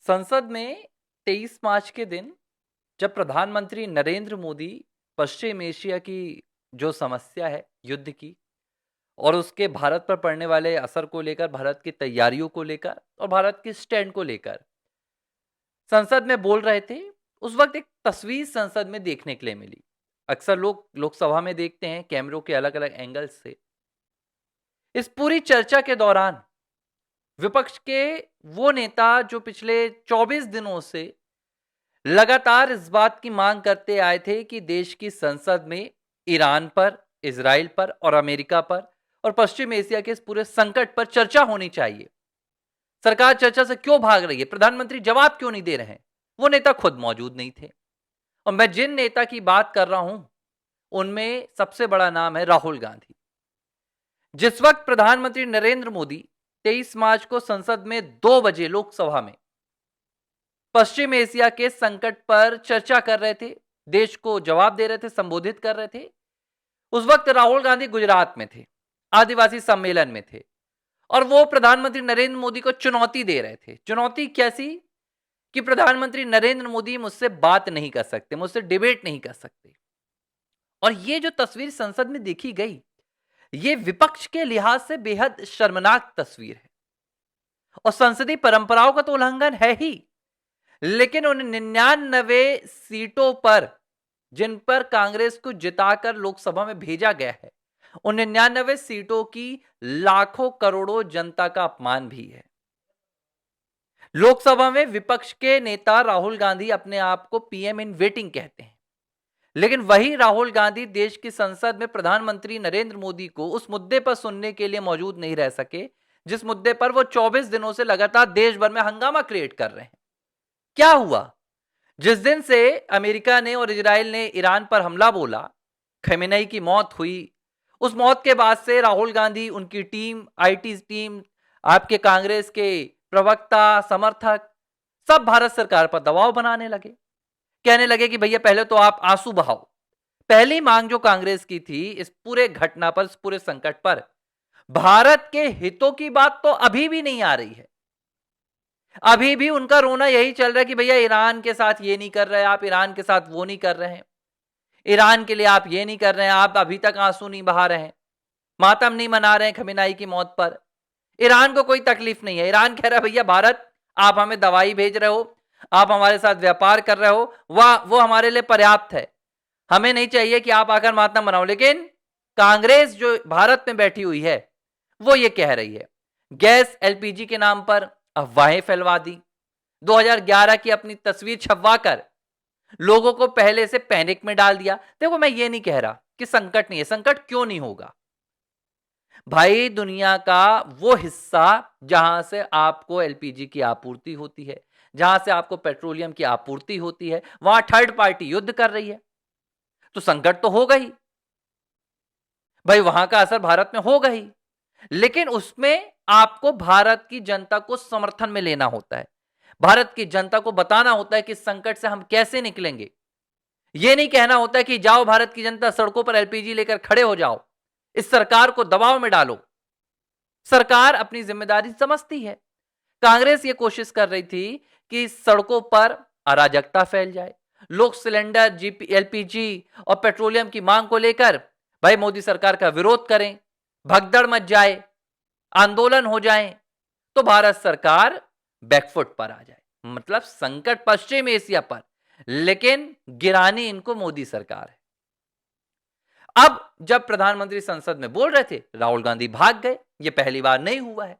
संसद में 23 मार्च के दिन जब प्रधानमंत्री नरेंद्र मोदी पश्चिम एशिया की जो समस्या है युद्ध की और उसके भारत पर पड़ने वाले असर को लेकर, भारत की तैयारियों को लेकर और भारत के स्टैंड को लेकर संसद में बोल रहे थे। उस वक्त एक तस्वीर संसद में देखने के लिए मिली। अक्सर लोग लोकसभा में देखते हैं कैमरों के अलग अलग एंगल से। इस पूरी चर्चा के दौरान विपक्ष के वो नेता जो पिछले 24 दिनों से लगातार इस बात की मांग करते आए थे कि देश की संसद में ईरान पर, इजराइल पर और अमेरिका पर और पश्चिम एशिया के इस पूरे संकट पर चर्चा होनी चाहिए। सरकार चर्चा से क्यों भाग रही है? प्रधानमंत्री जवाब क्यों नहीं दे रहे हैं? वो नेता खुद मौजूद नहीं थे। और मैं जिन नेता की बात कर रहा हूं, उनमें सबसे बड़ा नाम है राहुल गांधी। जिस वक्त प्रधानमंत्री नरेंद्र मोदी 23 मार्च को संसद में 2 बजे लोकसभा में पश्चिम एशिया के संकट पर चर्चा कर रहे थे, देश को जवाब दे रहे थे, संबोधित कर रहे थे, उस वक्त राहुल गांधी गुजरात में थे, आदिवासी सम्मेलन में थे और वो प्रधानमंत्री नरेंद्र मोदी को चुनौती दे रहे थे। चुनौती कैसी? कि प्रधानमंत्री नरेंद्र मोदी मुझसे बात नहीं कर सकते, मुझसे डिबेट नहीं कर सकते। और ये जो तस्वीर संसद में देखी गई, ये विपक्ष के लिहाज से बेहद शर्मनाक तस्वीर है और संसदीय परंपराओं का तो उल्लंघन है ही। लेकिन उन 99 सीटों पर जिन पर कांग्रेस को जिताकर लोकसभा में भेजा गया है, उन 99 सीटों की लाखों करोड़ों जनता का अपमान भी है। लोकसभा में विपक्ष के नेता राहुल गांधी अपने आप को पीएम इन वेटिंग कहते हैं, लेकिन वही राहुल गांधी देश की संसद में प्रधानमंत्री नरेंद्र मोदी को उस मुद्दे पर सुनने के लिए मौजूद नहीं रह सके जिस मुद्दे पर वो 24 दिनों से लगातार देश भर में हंगामा क्रिएट कर रहे हैं। क्या हुआ? जिस दिन से अमेरिका ने और इजराइल ने ईरान पर हमला बोला, खमेनेई की मौत हुई, उस मौत के बाद से राहुल गांधी, उनकी टीम, आईटी टीम, आपके कांग्रेस के प्रवक्ता, समर्थक सब भारत सरकार पर दबाव बनाने लगे। कहने लगे कि भैया पहले तो आप आंसू बहाओ। पहली मांग जो कांग्रेस की थी इस पूरे घटना पर, इस पूरे संकट पर, भारत के हितों की बात तो अभी भी नहीं आ रही है। अभी भी उनका रोना यही चल रहा है कि भैया ईरान के साथ ये नहीं कर रहे, आप ईरान के साथ वो नहीं कर रहे हैं, ईरान के लिए आप ये नहीं कर रहे हैं, आप अभी तक आंसू नहीं बहा रहे हैं, मातम नहीं मना रहे हैं खमेनाई की मौत पर। ईरान को कोई तकलीफ नहीं है। ईरान कह रहा है भैया भारत, आप हमें दवाई भेज रहे हो, आप हमारे साथ व्यापार कर रहे हो, वो हमारे लिए पर्याप्त है, हमें नहीं चाहिए कि आप आकर मातम मनाओ। लेकिन कांग्रेस जो भारत में बैठी हुई है वो ये कह रही है, गैस एलपीजी के नाम पर अफवाहें फैलवा दी, 2011 की अपनी तस्वीर छपवाकर लोगों को पहले से पैनिक में डाल दिया। देखो मैं ये नहीं कह रहा कि संकट नहीं है, संकट क्यों नहीं होगा भाई। दुनिया का वो हिस्सा जहां से आपको एलपीजी की आपूर्ति होती है, जहां से आपको पेट्रोलियम की आपूर्ति होती है, वहां थर्ड पार्टी युद्ध कर रही है, तो संकट तो होगा ही भाई, वहां का असर भारत में होगा ही। लेकिन उसमें आपको भारत की जनता को समर्थन में लेना होता है, भारत की जनता को बताना होता है कि संकट से हम कैसे निकलेंगे। यह नहीं कहना होता है कि जाओ भारत की जनता सड़कों पर एलपीजी लेकर खड़े हो जाओ, इस सरकार को दबाव में डालो। सरकार अपनी जिम्मेदारी समझती है। कांग्रेस ये कोशिश कर रही थी कि सड़कों पर अराजकता फैल जाए, लोग सिलेंडर, एलपीजी और पेट्रोलियम की मांग को लेकर भाई मोदी सरकार का विरोध करें, भगदड़ मच जाए, आंदोलन हो जाए, तो भारत सरकार बैकफुट पर आ जाए। मतलब संकट पश्चिम एशिया पर, लेकिन गिरानी इनको मोदी सरकार है। अब जब प्रधानमंत्री संसद में बोल रहे थे, राहुल गांधी भाग गए। यह पहली बार नहीं हुआ है,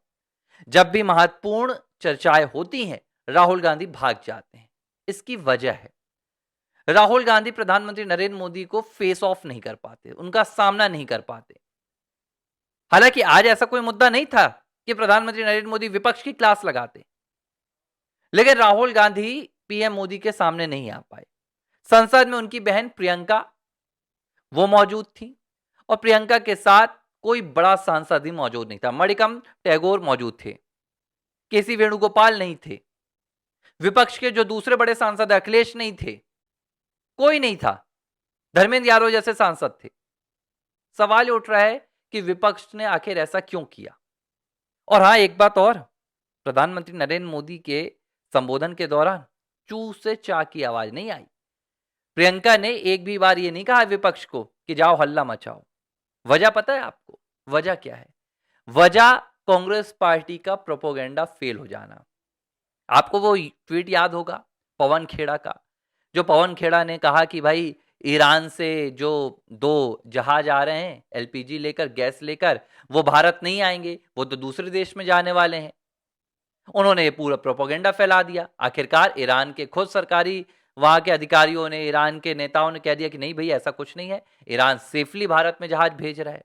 जब भी महत्वपूर्ण चर्चाएं होती हैं राहुल गांधी भाग जाते हैं। इसकी वजह है राहुल गांधी प्रधानमंत्री नरेंद्र मोदी को फेस ऑफ नहीं कर पाते, उनका सामना नहीं कर पाते। हालांकि आज ऐसा कोई मुद्दा नहीं था कि प्रधानमंत्री नरेंद्र मोदी विपक्ष की क्लास लगाते, लेकिन राहुल गांधी पीएम मोदी के सामने नहीं आ पाए। संसद में उनकी बहन प्रियंका वो मौजूद थी और प्रियंका के साथ कोई बड़ा सांसद ही मौजूद नहीं था। मणिकम टैगोर मौजूद थे, केसी वेणुगोपाल नहीं थे, विपक्ष के जो दूसरे बड़े सांसद अखिलेश नहीं थे, कोई नहीं था, धर्मेंद्र यादव जैसे सांसद थे। सवाल उठ रहा है कि विपक्ष ने आखिर ऐसा क्यों किया। और हां, एक बात और, प्रधानमंत्री नरेंद्र मोदी के संबोधन के दौरान चू से चा की आवाज नहीं आई। प्रियंका ने एक भी बार ये नहीं कहा विपक्ष को कि जाओ हल्ला मचाओ। वजह पता है आपको? वजह क्या है? वजह कांग्रेस पार्टी का प्रोपोगेंडा फेल हो जाना। आपको वो ट्वीट याद होगा पवन खेड़ा का, जो पवन खेड़ा ने कहा कि भाई ईरान से जो 2 जहाज आ रहे हैं एलपीजी लेकर, गैस लेकर, वो भारत नहीं आएंगे, वो तो दूसरे देश में जाने वाले हैं। उन्होंने ये पूरा प्रोपोगेंडा फैला दिया। आखिरकार ईरान के खुद सरकारी वहां के अधिकारियों ने, ईरान के नेताओं ने कह दिया कि नहीं भाई ऐसा कुछ नहीं है, ईरान सेफली भारत में जहाज भेज रहा है।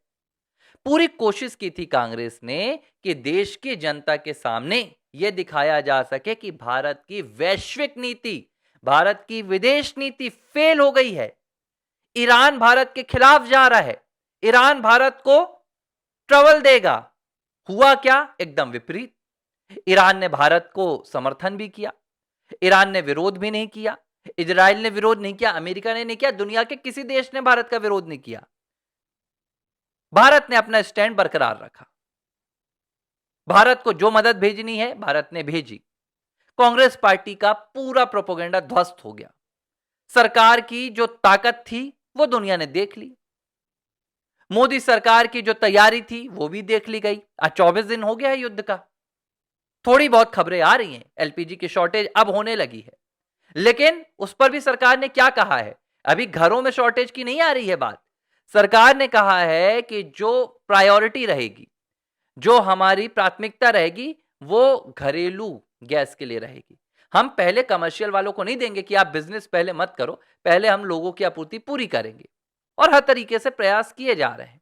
पूरी कोशिश की थी कांग्रेस ने कि देश की जनता के सामने यह दिखाया जा सके कि भारत की वैश्विक नीति, भारत की विदेश नीति फेल हो गई है। ईरान भारत के खिलाफ जा रहा है, ईरान भारत को ट्रबल देगा। हुआ क्या? एकदम विपरीत। ईरान ने भारत को समर्थन भी किया, ईरान ने विरोध भी नहीं किया, इजराइल ने विरोध नहीं किया, अमेरिका ने नहीं किया, दुनिया के किसी देश ने भारत का विरोध नहीं किया। भारत ने अपना स्टैंड बरकरार रखा। भारत को जो मदद भेजनी है भारत ने भेजी। कांग्रेस पार्टी का पूरा प्रोपोगेंडा ध्वस्त हो गया। सरकार की जो ताकत थी वो दुनिया ने देख ली। मोदी सरकार की जो तैयारी थी वो भी देख ली गई। आज 24 दिन हो गया है युद्ध का। थोड़ी बहुत खबरें आ रही हैं, एलपीजी की शॉर्टेज अब होने लगी है, लेकिन उस पर भी सरकार ने क्या कहा है? अभी घरों में शॉर्टेज की नहीं आ रही है बात। सरकार ने कहा है कि जो प्रायोरिटी रहेगी, जो हमारी प्राथमिकता रहेगी, वो घरेलू गैस के लिए रहेगी। हम पहले कमर्शियल वालों को नहीं देंगे कि आप बिजनेस पहले मत करो, पहले हम लोगों की आपूर्ति पूरी करेंगे। और हर तरीके से प्रयास किए जा रहे हैं।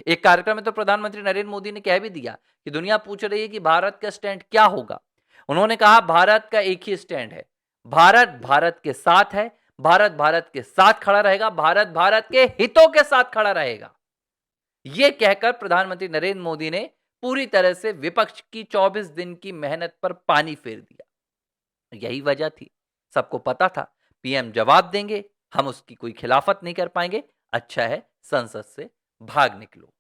एक कार्यक्रम में तो प्रधानमंत्री नरेंद्र मोदी ने कह भी दिया कि दुनिया पूछ रही है कि भारत का स्टैंड क्या होगा। उन्होंने कहा भारत का एक ही स्टैंड है, भारत भारत के साथ है, भारत भारत के साथ खड़ा रहेगा, भारत भारत के हितों के साथ खड़ा रहेगा। यह कहकर प्रधानमंत्री नरेंद्र मोदी ने पूरी तरह से विपक्ष की 24 दिन की मेहनत पर पानी फेर दिया। यही वजह थी, सबको पता था पीएम जवाब देंगे, हम उसकी कोई खिलाफत नहीं कर पाएंगे, अच्छा है संसद से भाग निकलो।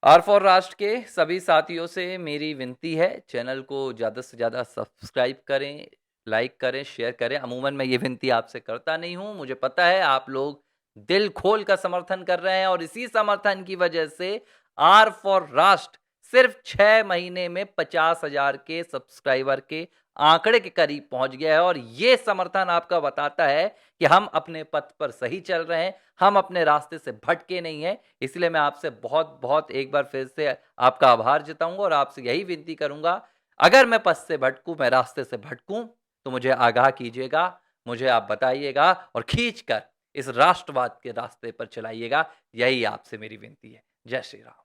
आर फॉर राष्ट्र के सभी साथियों से मेरी विनती है, चैनल को ज़्यादा से ज़्यादा सब्सक्राइब करें, लाइक करें, शेयर करें। अमूमन मैं ये विनती आपसे करता नहीं हूं, मुझे पता है आप लोग दिल खोल का समर्थन कर रहे हैं और इसी समर्थन की वजह से आर फॉर राष्ट्र सिर्फ 6 महीने में 50,000 के सब्सक्राइबर के आंकड़े के करीब पहुंच गया है। और यह समर्थन आपका बताता है कि हम अपने पथ पर सही चल रहे हैं, हम अपने रास्ते से भटके नहीं हैं। इसलिए मैं आपसे बहुत बहुत एक बार फिर से आपका आभार जताऊंगा और आपसे यही विनती करूंगा, अगर मैं पथ से भटकूं, मैं रास्ते से भटकूं, तो मुझे आगाह कीजिएगा, मुझे आप बताइएगा और खींचकर इस राष्ट्रवाद के रास्ते पर चलाइएगा। यही आपसे मेरी विनती है। जय श्री राम।